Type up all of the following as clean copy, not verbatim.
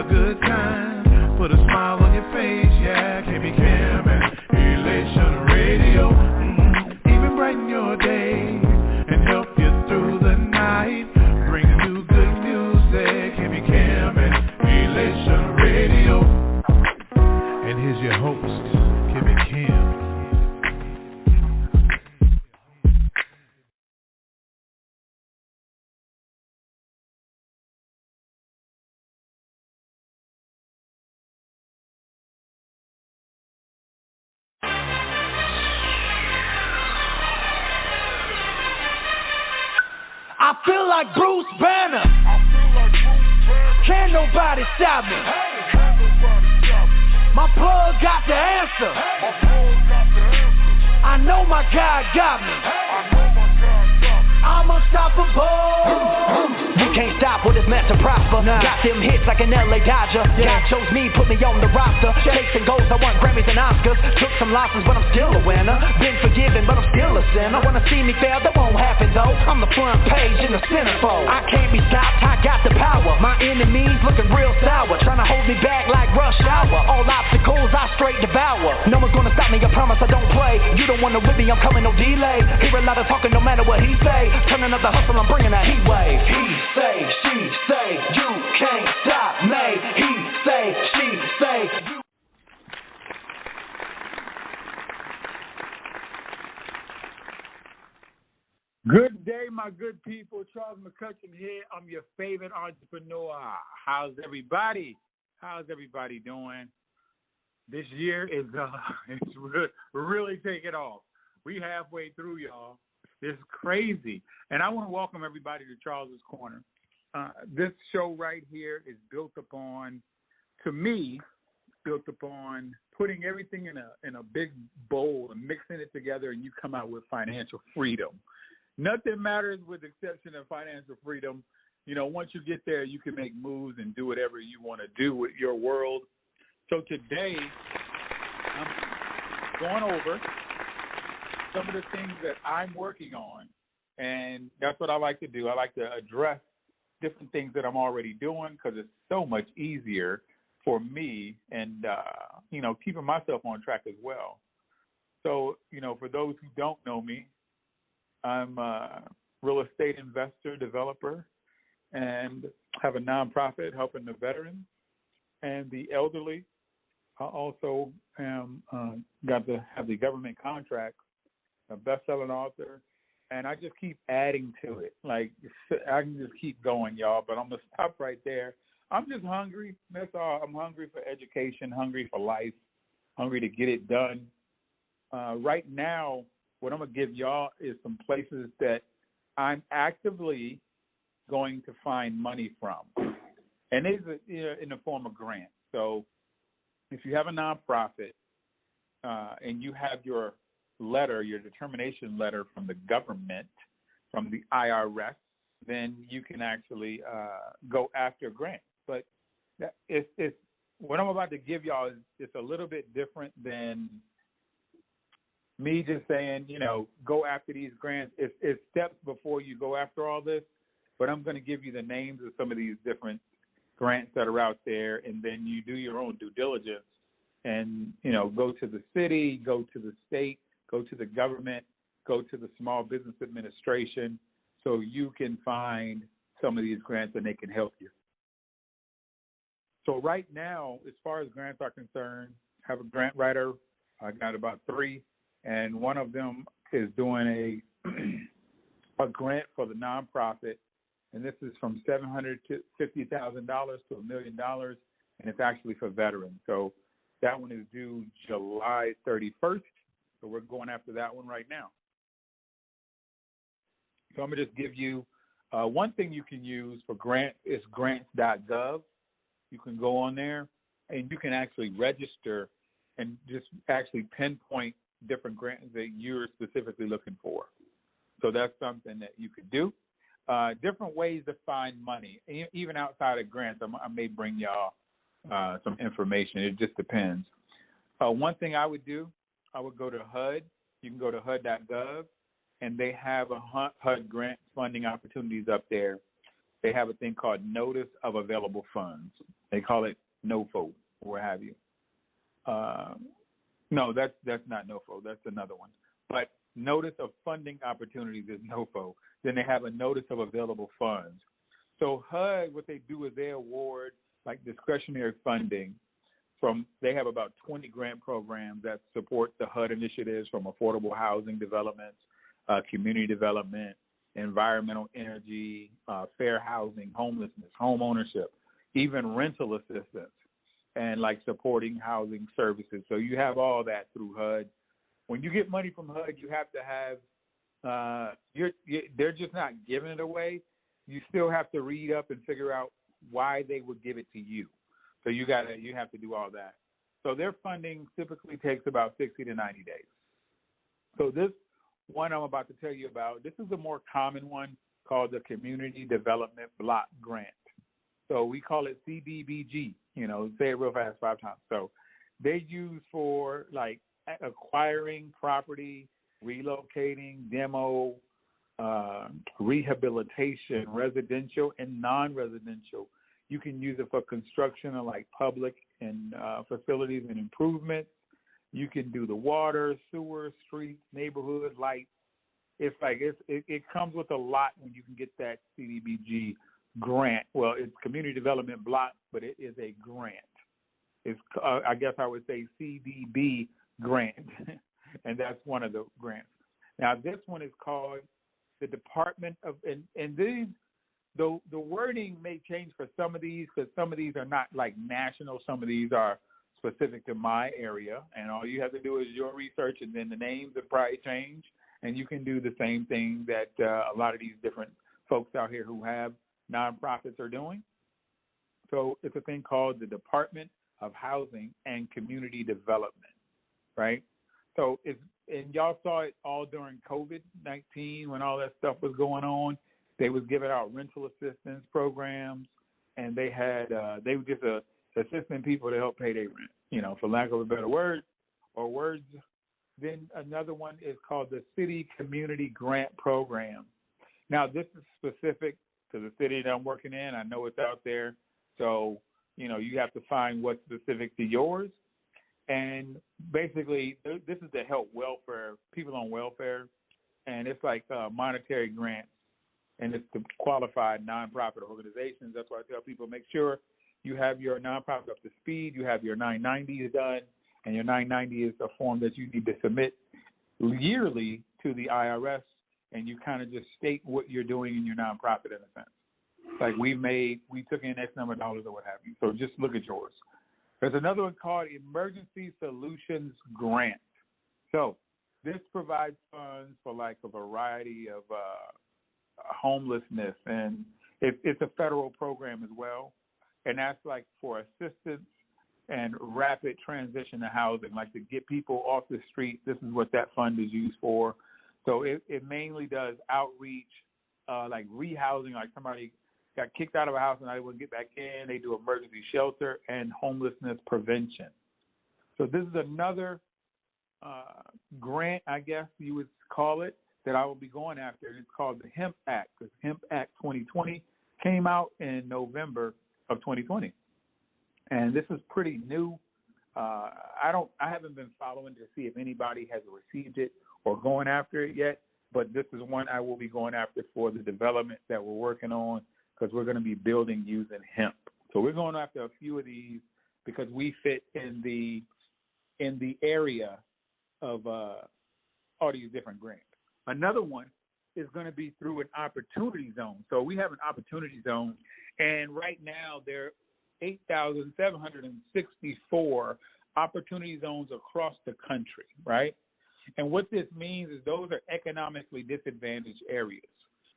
a good time. Put a smile on your face, yeah. Can be Cam and Elation Radio. Even brighten your day and help you through the night. Bring you good music. Can be Cam and Elation Radio. And here's your host, Kim and Kim. I feel like Bruce Banner. Can't nobody stop me. My plug got the answer. I know my God got me. I'm unstoppable. You can't stop what is meant to prosper. Got them hits like an LA Dodger. God chose me, put me on the roster. Stakes and goals, I won Grammys and Oscars. Took some losses, but I'm still a winner. Been forgiven, but I'm still a sinner. Wanna see me fail, that won't happen though. I'm the front page in the centerfold. I can't be stopped, I got the power. My enemies looking real sour, trying to hold me back like rush hour. All obstacles I straight devour. No one's gonna stop me, I promise I don't play. You don't wanna with me, I'm coming no delay. Hear a lot of talking no matter what he say. Turning up the hustle, I'm bringing a heat wave. He say, she say, you can't stop me. He say, she say, you. Good day, my good people. Charles McCutchen here. I'm your favorite entrepreneur. How's everybody? How's everybody doing? This year is it's really taking off. We halfway through, y'all. It's crazy. And I want to welcome everybody to Charles's Corner. This show right here is built upon, to me, putting everything in a big bowl and mixing it together, and you come out with financial freedom. Nothing matters with the exception of financial freedom. You know, once you get there, you can make moves and do whatever you want to do with your world. So today, I'm going over some of the things that I'm working on, and that's what I like to do. I like to address different things that I'm already doing because it's so much easier for me and, keeping myself on track as well. So, for those who don't know me, I'm a real estate investor, developer, and have a nonprofit helping the veterans and the elderly. I also am have the government contract, a best-selling author, and I just keep adding to it. Like, I can just keep going, y'all, but I'm going to stop right there. I'm just hungry. That's all. I'm hungry for education, hungry for life, hungry to get it done. Right now, what I'm going to give y'all is some places that I'm actively going to find money from. And these are in the form of grants. So if you have a nonprofit and you have your letter, your determination letter from the government, from the IRS, then you can actually go after grants. But it's what I'm about to give y'all is just a little bit different than me just saying, go after these grants. It's steps before you go after all this, but I'm going to give you the names of some of these different grants that are out there, and then you do your own due diligence and, go to the city, go to the state, go to the government, go to the Small Business Administration so you can find some of these grants and they can help you. So right now, as far as grants are concerned, I have a grant writer. I got about 3. And one of them is doing a grant for the nonprofit, and this is from $750,000 to $1 million, and it's actually for veterans. So that one is due July 31st, so we're going after that one right now. So I'm going to just give you one thing you can use for grants is grants.gov. You can go on there, and you can actually register and just actually pinpoint different grants that you're specifically looking for. So that's something that you could do. Different ways to find money, even outside of grants. I may bring y'all some information. It just depends. One thing I would do, I would go to HUD. You can go to HUD.gov, and they have a HUD grant funding opportunities up there. they have a thing called Notice of Available Funds. They call it NOFO, or what have you. No, that's not NOFO. That's another one. But Notice of Funding Opportunities is NOFO. Then they have a Notice of Available Funds. So HUD, what they do is they award like discretionary funding they have about 20 grant programs that support the HUD initiatives, from affordable housing developments, community development, environmental energy, fair housing, homelessness, home ownership, even rental assistance, and like supporting housing services. So you have all that through HUD. When you get money from HUD, you have to have, they're just not giving it away. You still have to read up and figure out why they would give it to you. So you have to do all that. So their funding typically takes about 60 to 90 days. So this one I'm about to tell you about, this is a more common one called the Community Development Block Grant. So we call it CDBG, say it real fast 5 times. So they use for like acquiring property, relocating, demo, rehabilitation, residential and non-residential. You can use it for construction of like public and facilities and improvements. You can do the water, sewer, streets, neighborhood, lights. It's like it comes with a lot when you can get that CDBG grant. Well, it's community development block, but it is a grant. It's I guess I would say CDB grant, and that's one of the grants. Now this one is called the Department of and these. The wording may change for some of these, because some of these are not like national. Some of these are specific to my area, and all you have to do is your research, and then the names will probably change, and you can do the same thing that a lot of these different folks out here who have nonprofits are doing. So it's a thing called the Department of Housing and Community Development, right? So and y'all saw it all during COVID-19 when all that stuff was going on. They was giving out rental assistance programs, and they were just assisting people to help pay their rent, for lack of a better word or words. Then another one is called the City Community Grant Program. Now, this is specific to the city that I'm working in. I know it's out there. So, you have to find what's specific to yours. And basically, this is to help people on welfare, and it's like monetary grants. And it's to qualified nonprofit organizations. That's why I tell people, make sure you have your nonprofit up to speed, you have your 990 done, and your 990 is a form that you need to submit yearly to the IRS, and you kind of just state what you're doing in your nonprofit in a sense. Like we took in X number of dollars or what have you. So just look at yours. There's another one called Emergency Solutions Grant. So this provides funds for like a variety of homelessness, and it's a federal program as well, and that's like for assistance and rapid transition to housing, like to get people off the street. This is what that fund is used for. So it mainly does outreach, like rehousing, like somebody got kicked out of a house and they wouldn't get back in. They do emergency shelter and homelessness prevention. So this is another grant, I guess you would call it, that I will be going after. It's called the Hemp Act, because Hemp Act 2020 came out in November of 2020. And this is pretty new. I haven't been following to see if anybody has received it or going after it yet, but this is one I will be going after for the development that we're working on, because we're going to be building using hemp. So we're going after a few of these because we fit in the area of all these different grants. Another one is going to be through an opportunity zone. So we have an opportunity zone, and right now there are 8,764 opportunity zones across the country, right? And what this means is those are economically disadvantaged areas.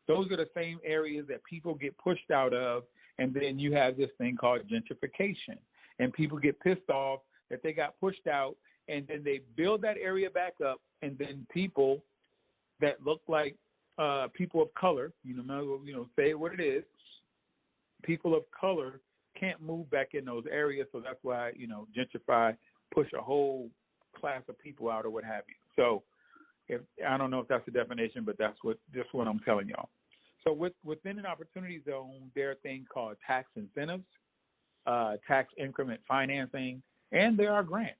Those are the same areas that people get pushed out of, and then you have this thing called gentrification, and people get pissed off that they got pushed out, and then they build that area back up, and then people that look like people of color, say it what it is, people of color can't move back in those areas, so that's why, gentrify, push a whole class of people out or what have you. So I don't know if that's the definition, but that's what I'm telling y'all. So within an opportunity zone, there are things called tax incentives, tax increment financing, and there are grants.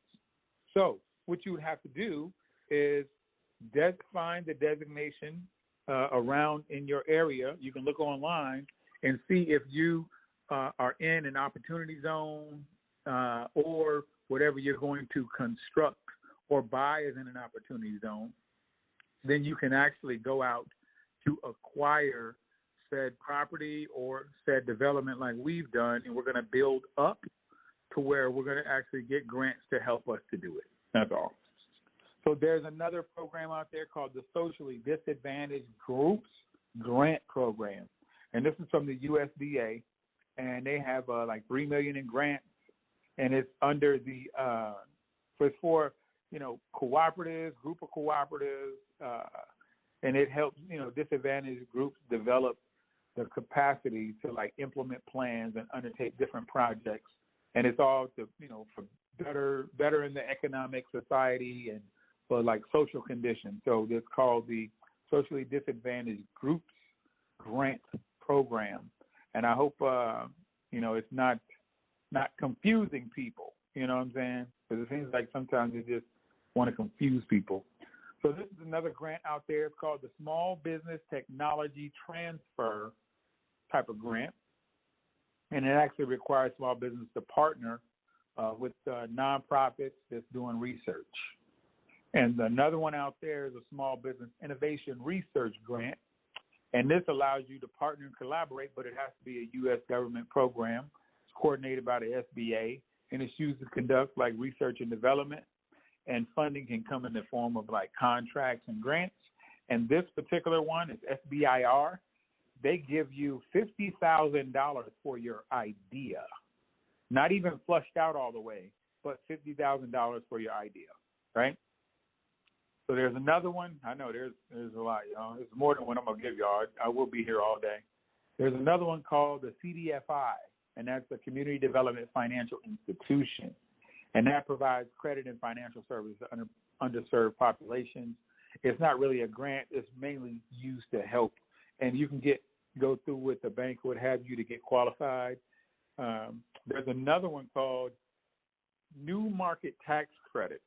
So what you would have to do is find the designation around in your area. You can look online and see if you are in an opportunity zone or whatever you're going to construct or buy is in an opportunity zone. Then you can actually go out to acquire said property or said development like we've done, and we're going to build up to where we're going to actually get grants to help us to do it. That's all. So there's another program out there called the Socially Disadvantaged Groups Grant Program, and this is from the USDA, and they have like $3 million in grants, and it's under the it's for cooperatives, group of cooperatives, and it helps disadvantaged groups develop the capacity to like implement plans and undertake different projects, and it's all to for better in the economic society and for like social conditions. So it's called the Socially Disadvantaged Groups Grant Program, and I hope it's not confusing people. You know what I'm saying? Because it seems like sometimes they just want to confuse people. So this is another grant out there. It's called the Small Business Technology Transfer type of grant, and it actually requires small business to partner with nonprofits that's doing research. And another one out there is a Small Business Innovation Research Grant, and this allows you to partner and collaborate, but it has to be a U.S. government program. It's coordinated by the SBA, and it's used to conduct like research and development, and funding can come in the form of like contracts and grants. And this particular one is SBIR. They give you $50,000 for your idea, not even flushed out all the way, but $50,000 for your idea, right? So there's another one. I know there's a lot, y'all. There's more than one I'm going to give y'all. I will be here all day. There's another one called the CDFI, and that's the Community Development Financial Institution, and that provides credit and financial services to underserved populations. It's not really a grant. It's mainly used to help, and you can go through with the bank or what have you to get qualified. There's another one called New Market Tax Credits.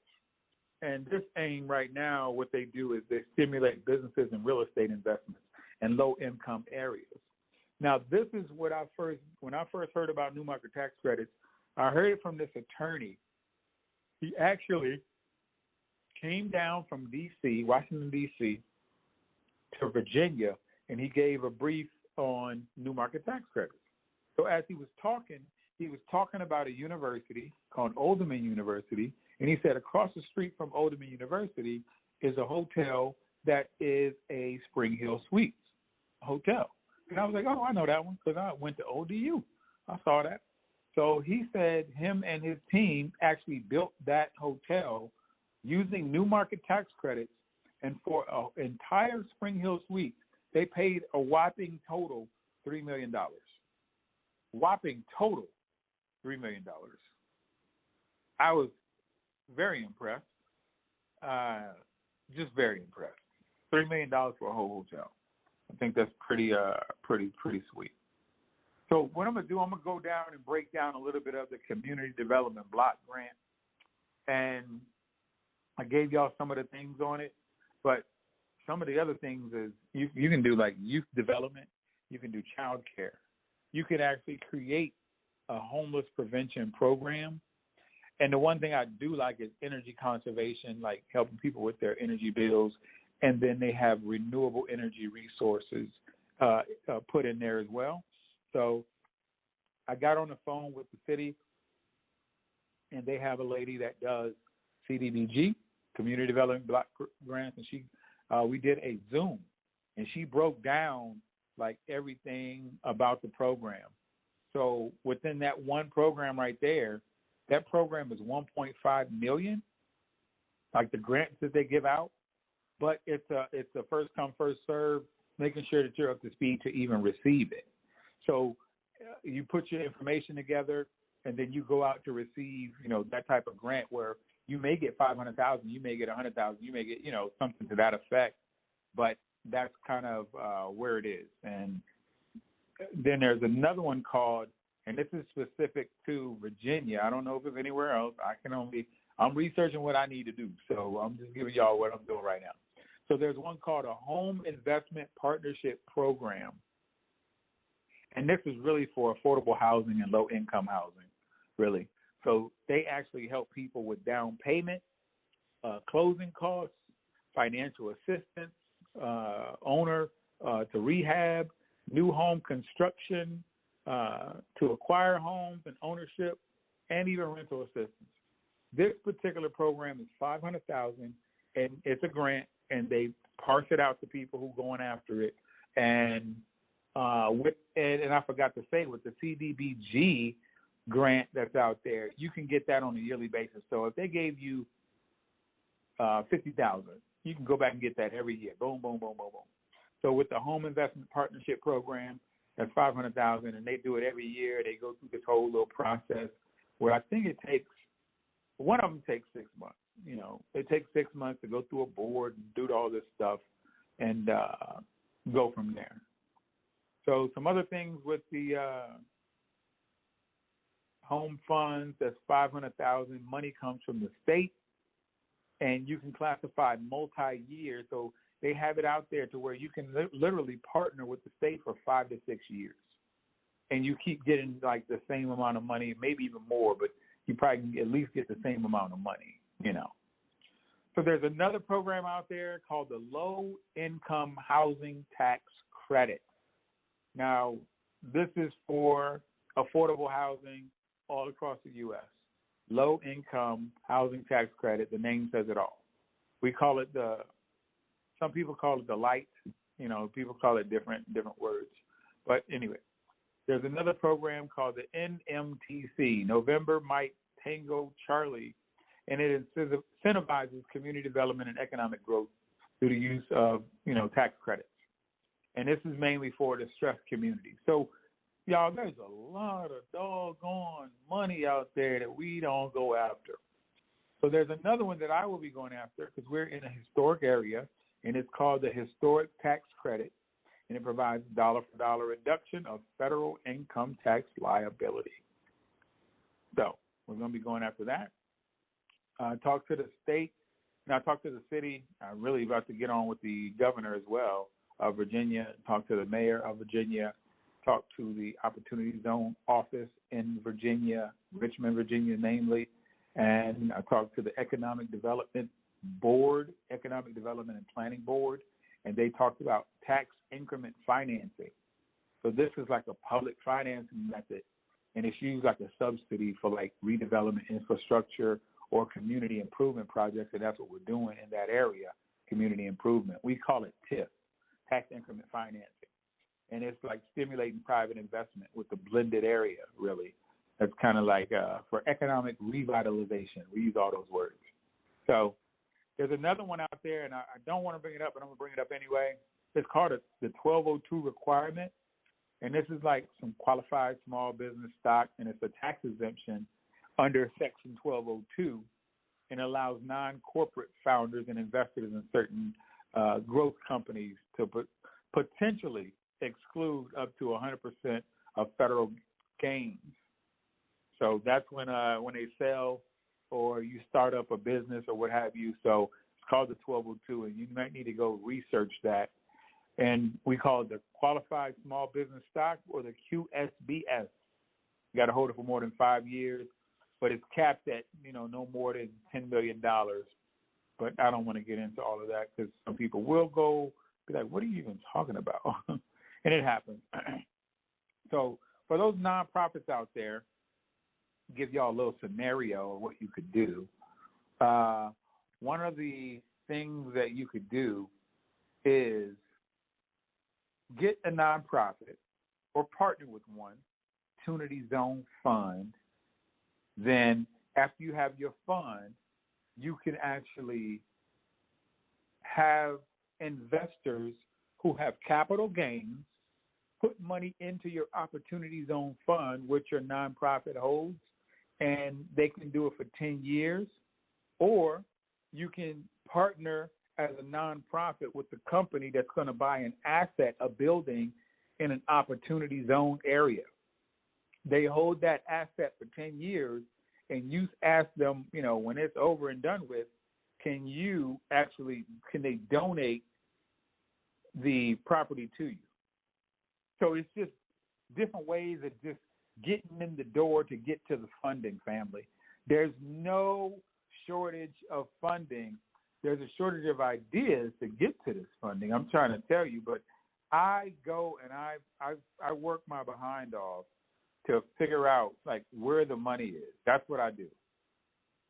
And this aim right now, what they do is they stimulate businesses and real estate investments in low-income areas. Now, this is what when I first heard about New Market Tax Credits, I heard it from this attorney. He actually came down from D.C., Washington, D.C., to Virginia, and he gave a brief on New Market Tax Credits. So as he was talking about a university called Oldham University, and he said across the street from Oldham University is a hotel that is a Spring Hill Suites hotel. And I was like, oh, I know that one because I went to ODU. I saw that. So he said him and his team actually built that hotel using New Market Tax Credits, and for an entire Spring Hill Suites, they paid a whopping total $3 million. Whopping total $3 million. I was very impressed. Just very impressed. $3 million for a whole hotel. I think that's pretty sweet. So what I'm going to do, I'm going to go down and break down a little bit of the Community Development Block Grant. And I gave y'all some of the things on it, but some of the other things is you can do like youth development. You can do child care. You can actually create a homeless prevention program. And the one thing I do like is energy conservation, like helping people with their energy bills. And then they have renewable energy resources put in there as well. So I got on the phone with the city, and they have a lady that does CDBG, Community Development Block Grants, and we did a Zoom, and she broke down like everything about the program. So within that one program right there, that program is $1.5 million, like the grants that they give out, but it's a first come, first serve, making sure that you're up to speed to even receive it. So you put your information together, and then you go out to receive, that type of grant where you may get $500,000, you may get $100,000, you may get, something to that effect. But that's kind of where it is. And then there's another one called, and this is specific to Virginia. I don't know if it's anywhere else. I'm researching what I need to do. So I'm just giving y'all what I'm doing right now. So there's one called a Home Investment Partnership Program. And this is really for affordable housing and low-income housing, really. So they actually help people with down payment, closing costs, financial assistance, owner to rehab, new home construction, to acquire homes and ownership, and even rental assistance. This particular program is $500,000, and it's a grant, and they parse it out to people who are going after it. And and I forgot to say, with the CDBG grant that's out there, you can get that on a yearly basis. So if they gave you $50,000, you can go back and get that every year. Boom, boom, boom, boom, boom. So with the Home Investment Partnership Program, that's $500,000, and they do it every year. They go through this whole little process where I think it takes, one of them takes 6 months. You know, it takes 6 months to go through a board and do all this stuff and go from there. So some other things with the home funds, that's $500,000. Money comes from the state, and you can classify multi-year. So they have it out there to where you can literally partner with the state for 5 to 6 years, and you keep getting like the same amount of money, maybe even more, but you probably can at least get the same amount of money, you know. So there's another program out there called the Low Income Housing Tax Credit. Now, this is for affordable housing all across the U.S. Low Income Housing Tax Credit, the name says it all. We call it some people call it the light, you know, people call it different words. But anyway, there's another program called the NMTC, November Mike Tango Charlie, and it incentivizes community development and economic growth through the use of, you know, tax credits. And this is mainly for distressed communities. So, y'all, there's a lot of doggone money out there that we don't go after. So there's another one that I will be going after because we're in a historic area, and it's called the Historic Tax Credit, and it provides dollar-for-dollar reduction of federal income tax liability. So we're going to be going after that. Talk to the state. Now, talk to the city. I'm really about to get on with the governor as well of Virginia, talk to the mayor of Virginia, talk to the Opportunity Zone office in Virginia, Richmond, Virginia, namely, and I talked to the Economic Development Board, Economic Development and Planning Board, and they talked about tax increment financing. So this is like a public financing method, and it's used like a subsidy for like redevelopment infrastructure or community improvement projects, and that's what we're doing in that area, community improvement. We call it TIF, tax increment financing. And it's like stimulating private investment with the blended area, really. That's kind of like for economic revitalization. We use all those words. So there's another one out there, and I don't want to bring it up, but I'm going to bring it up anyway. It's called the 1202 requirement, and this is like some qualified small business stock, and it's a tax exemption under Section 1202, and allows non-corporate founders and investors in certain growth companies to potentially exclude up to 100% of federal gains. So that's when they sell or you start up a business or what have you. So it's called the 1202, and you might need to go research that. And we call it the Qualified Small Business Stock, or the QSBS. You got to hold it for more than 5 years, but it's capped at, no more than $10 million. But I don't want to get into all of that because some people will be like, what are you even talking about? And it happens. So for those nonprofits out there, give y'all a little scenario of what you could do. One of the things that you could do is get a nonprofit or partner with one, Opportunity Zone Fund. Then after you have your fund, you can actually have investors who have capital gains put money into your Opportunity Zone Fund, which your nonprofit holds, and they can do it for 10 years. Or you can partner as a nonprofit with the company that's going to buy an asset, a building in an opportunity zone area. They hold that asset for 10 years, and you ask them, when it's over and done with, can they donate the property to you? So it's just different ways of just getting in the door to get to the funding, family. There's no shortage of funding. There's a shortage of ideas to get to this funding. I'm trying to tell you, but I go and I work my behind off to figure out where the money is. That's what I do.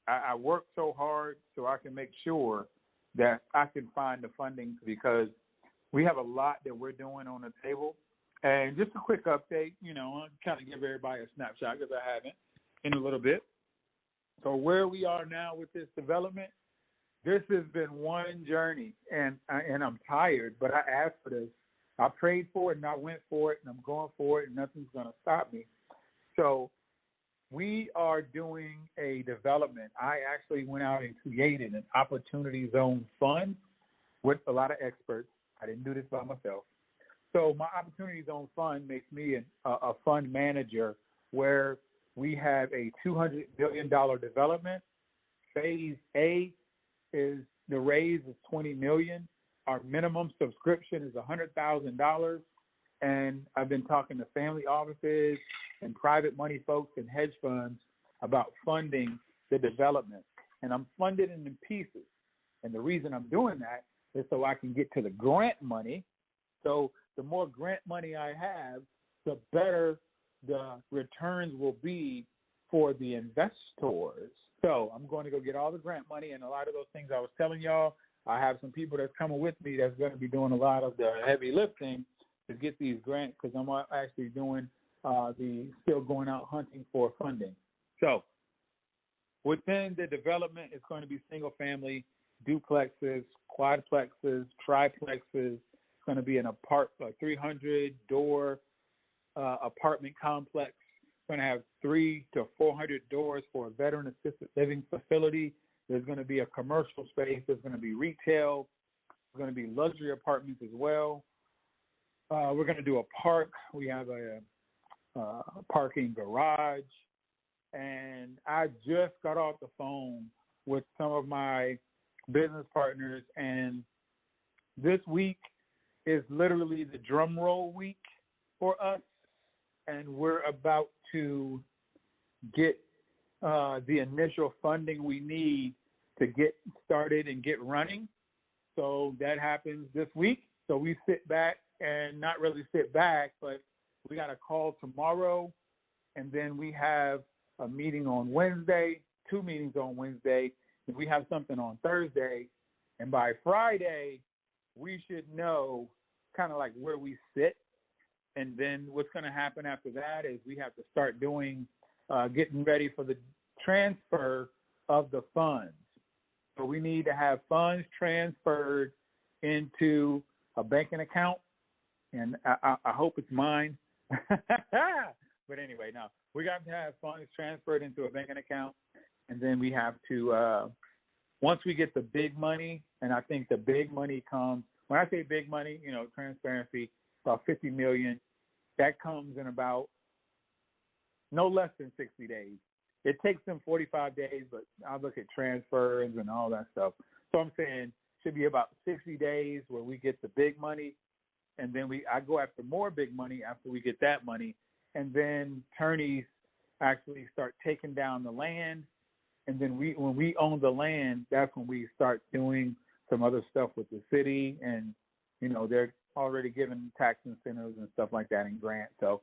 I work so hard so I can make sure that I can find the funding, because we have a lot that we're doing on the table. And just a quick update, I'll kind of give everybody a snapshot, because I haven't in a little bit. So where we are now with this development, this has been one journey, and I'm tired, but I asked for this. I prayed for it, and I went for it, and I'm going for it, and nothing's going to stop me. So we are doing a development. I actually went out and created an opportunity zone fund with a lot of experts. I didn't do this by myself. So my opportunity zone fund makes me a fund manager, where we have a $200 million development. Phase A is the raise is $20 million. Our minimum subscription is $100,000. And I've been talking to family offices and private money folks and hedge funds about funding the development. And I'm funded in pieces. And the reason I'm doing that is so I can get to the grant money. So the more grant money I have, the better the returns will be for the investors. So I'm going to go get all the grant money, and a lot of those things I was telling y'all, I have some people that's coming with me that's going to be doing a lot of the heavy lifting to get these grants, because I'm actually doing still going out hunting for funding. So within the development, it's going to be single family, duplexes, quadplexes, triplexes. It's going to be a 300-door apartment complex. It's going to have 300 to 400 doors for a veteran-assisted living facility. There's going to be a commercial space. There's going to be retail. There's going to be luxury apartments as well. We're going to do a park. We have a parking garage. And I just got off the phone with some of my business partners, and this week is literally the drum roll week for us, and we're about to get the initial funding we need to get started and get running. So that happens this week. So we sit back, and not really sit back, but we got a call tomorrow, and then we have a meeting on Wednesday, 2 meetings on Wednesday, and we have something on Thursday. And by Friday, we should know kind of like where we sit. And then what's going to happen after that is we have to start doing, getting ready for the transfer of the funds. So we need to have funds transferred into a banking account, and I hope it's mine. But anyway, no, we got to have funds transferred into a banking account, and then we have to, once we get the big money, and I think the big money comes, when I say big money, transparency, about $50 million, that comes in about no less than 60 days. It takes them 45 days, but I'll look at transfers and all that stuff. So I'm saying it should be about 60 days where we get the big money, and then I go after more big money after we get that money, and then attorneys actually start taking down the land, and then when we own the land, that's when we start doing some other stuff with the city, and they're already giving tax incentives and stuff like that in grants. So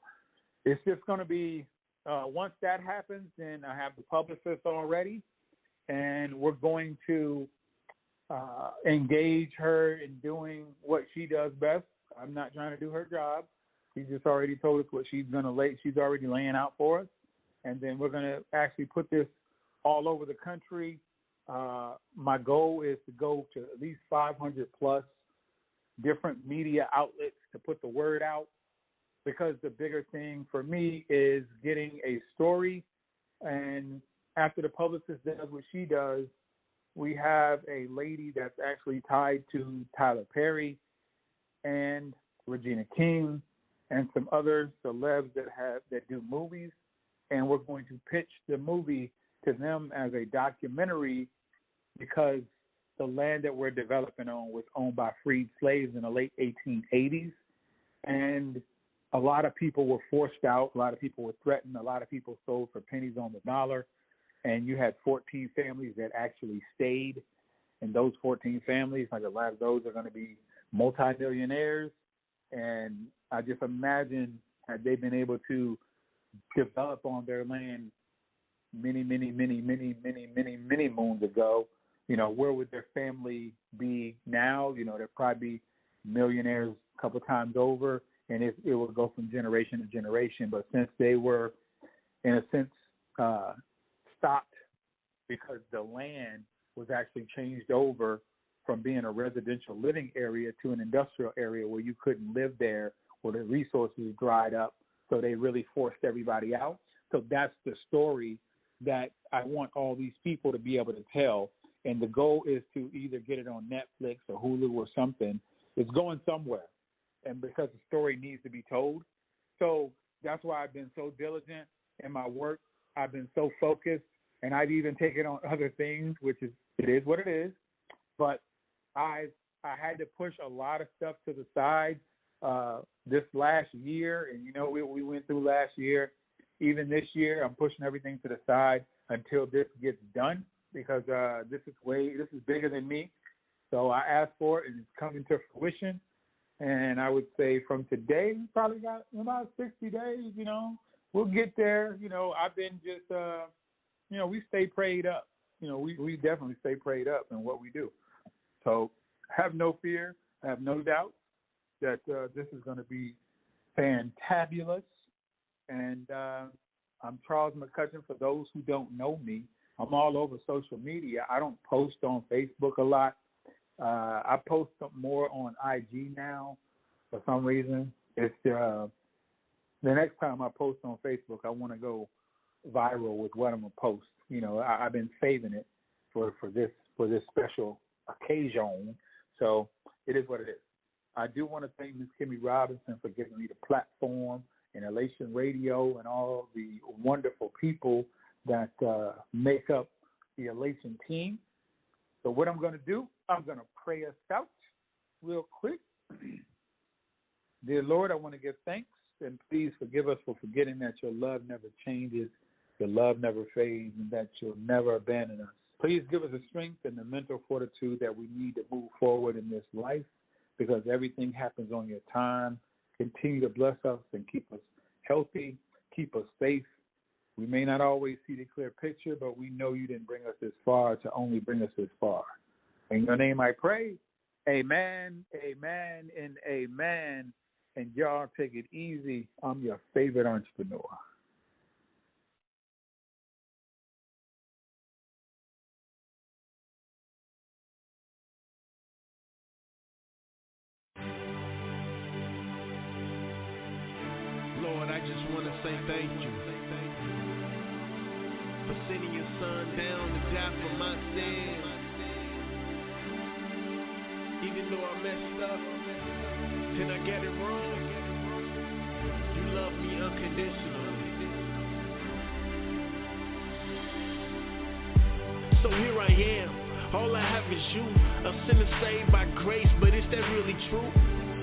it's just going to be once that happens, then I have the publicist already, and we're going to engage her in doing what she does best. I'm not trying to do her job. She just already told us what she's going to lay. She's already laying out for us, and then we're going to actually put this all over the country. My goal is to go to at least 500 plus different media outlets to put the word out, because the bigger thing for me is getting a story, and after the publicist does what she does, we have a lady that's actually tied to Tyler Perry and Regina King and some other celebs that do movies, and we're going to pitch the movie to them as a documentary because the land that we're developing on was owned by freed slaves in the late 1880s, and a lot of people were forced out, a lot of people were threatened, a lot of people sold for pennies on the dollar, and you had 14 families that actually stayed, and those 14 families, like a lot of those are going to be multimillionaires, and I just imagine had they been able to develop on their land many moons ago, where would their family be now? They'd probably be millionaires a couple times over, and it would go from generation to generation. But since they were, in a sense, stopped because the land was actually changed over from being a residential living area to an industrial area where you couldn't live there, where the resources dried up, so they really forced everybody out. So that's the story that I want all these people to be able to tell. And the goal is to either get it on Netflix or Hulu or something. It's going somewhere. And because the story needs to be told. So that's why I've been so diligent in my work. I've been so focused, and I've even taken on other things, which is, it is what it is. But I had to push a lot of stuff to the side this last year. And, we went through last year. Even this year, I'm pushing everything to the side until this gets done because this is bigger than me. So I asked for it, and it's coming to fruition. And I would say from today, we probably got about 60 days, We'll get there. I've been just, we stay prayed up. We definitely stay prayed up in what we do. So have no fear. I have no doubt that this is going to be fantabulous. And I'm Charles McCutchen. For those who don't know me, I'm all over social media. I don't post on Facebook a lot. I post more on IG now for some reason. It's the next time I post on Facebook, I want to go viral with what I'm going to post. I've been saving it for this special occasion. So it is what it is. I do want to thank Ms. Kimmy Robinson for giving me the platform and Elation Radio and all the wonderful people that make up the Elation team. So what I'm going to do, I'm going to pray us out real quick. Dear Lord, I want to give thanks, and please forgive us for forgetting that your love never changes, your love never fades, and that you'll never abandon us. Please give us the strength and the mental fortitude that we need to move forward in this life, because everything happens on your time. Continue to bless us and keep us healthy, keep us safe. We may not always see the clear picture, but we know you didn't bring us this far to only bring us this far. In your name I pray. Amen, amen, and amen. And y'all take it easy. I'm your favorite entrepreneur. Lord, I just want to say thank you for sending your son down to die for my sins. Even though I messed up and I get it wrong, you love me unconditionally. So here I am, all I have is you, a sinner saved by grace, but is that really true?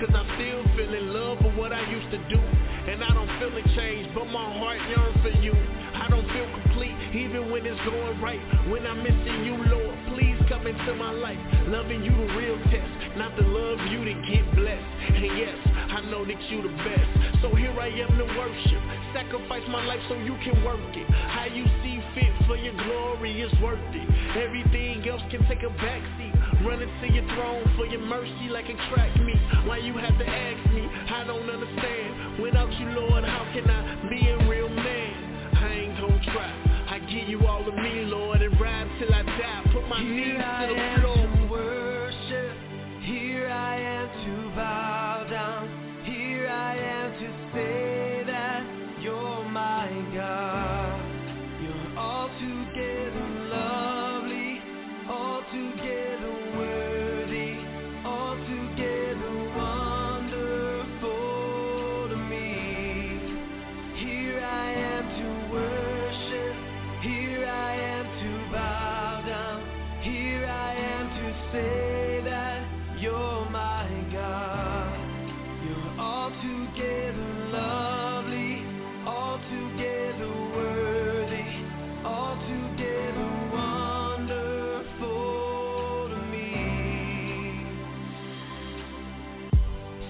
Cause I still feel in love with what I used to do, and I don't feel a change, but my heart yearns for you. I don't feel complete, even when it's going right. When I'm missing you, Lord, please come into my life. Loving you the real test, not to love you to get blessed. And yes, I know that you the best. So here I am to worship, sacrifice my life so you can work it. How you see fit for your glory is worth it. Everything else can take a backseat. Running to your throne for your mercy like a track meet. Why you have to ask me? I don't understand. Without you, Lord, how can I be a real man? I ain't gon' try. I give you all of me, Lord, and ride till I die. Put my knees to the floor. To worship. Here I am to bow down. Here I am to say that you're my God. You're altogether lovely, altogether Altogether lovely, altogether worthy, altogether wonderful to me.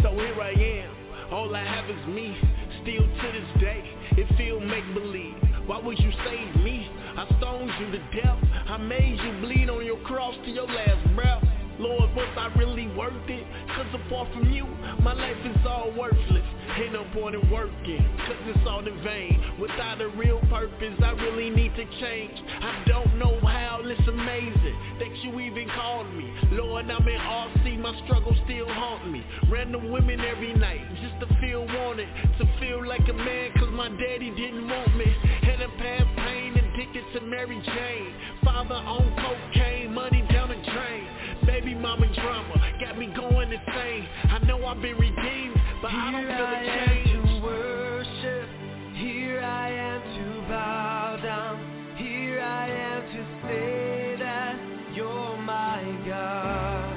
So here I am, all I have is me. Still to this day, it feel make-believe. Why would you save me? I stoned you to death. I made you bleed on your cross to your last breath. Lord, was I really worth it? Cause apart from you, my life is all worthless. Ain't no point in working, cause it's all in vain. Without a real purpose, I really need to change. I don't know how, it's amazing that you even called me. Lord, I'm in RC, my struggles still haunt me. Random women every night, just to feel wanted. To feel like a man, cause my daddy didn't want me. Had a past pain, addicted to Mary Jane. Father on cocaine, money down the drain. Baby mama drama, got me going insane. I know I've been redeemed, but I don't feel a change. Here I am to worship, here I am to bow down, here I am to say that you're my God.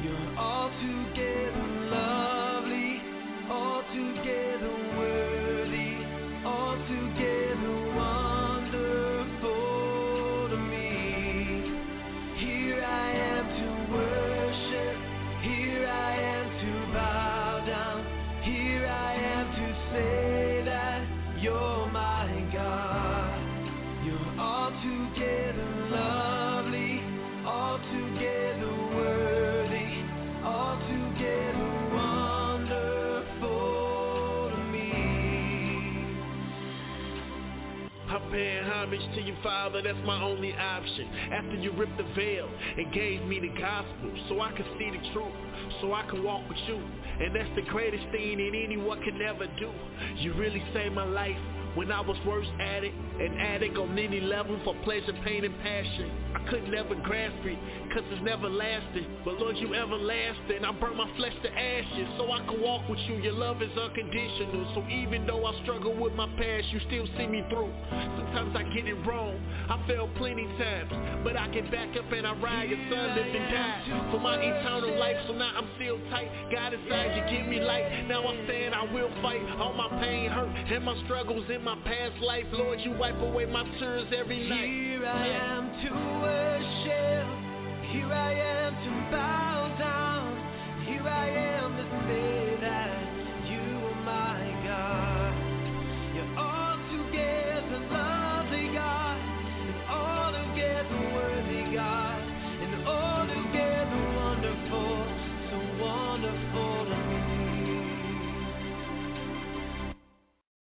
You're altogether lovely, altogether worthy, altogether wonderful to me. Here I am to worship, here I am to bow down, here I am to say that you're my God. You're altogether lovely, altogether worthy, altogether wonderful to me. I'm paying homage to you, Father, that's my only option. After you ripped the veil and gave me the gospel, so I could see the truth, so I could walk with you. And that's the greatest thing that anyone can ever do. You really saved my life when I was worst at it, an addict on any level for pleasure, pain, and passion. I could never grasp it, cause it's never lasting. But Lord, you everlasting. I burn my flesh to ashes so I can walk with you. Your love is unconditional. So even though I struggle with my past, you still see me through. Sometimes I get it wrong, I fail plenty times, but I get back up and I ride. Your son lived and died for my eternal life. So now I'm still tight. God inside, you give me light. Now I'm saying I will fight. All my pain, hurt, and my struggles in my past life. Lord, you wipe away my tears every night. Here I am to worship, here I am to bow down, here I am to say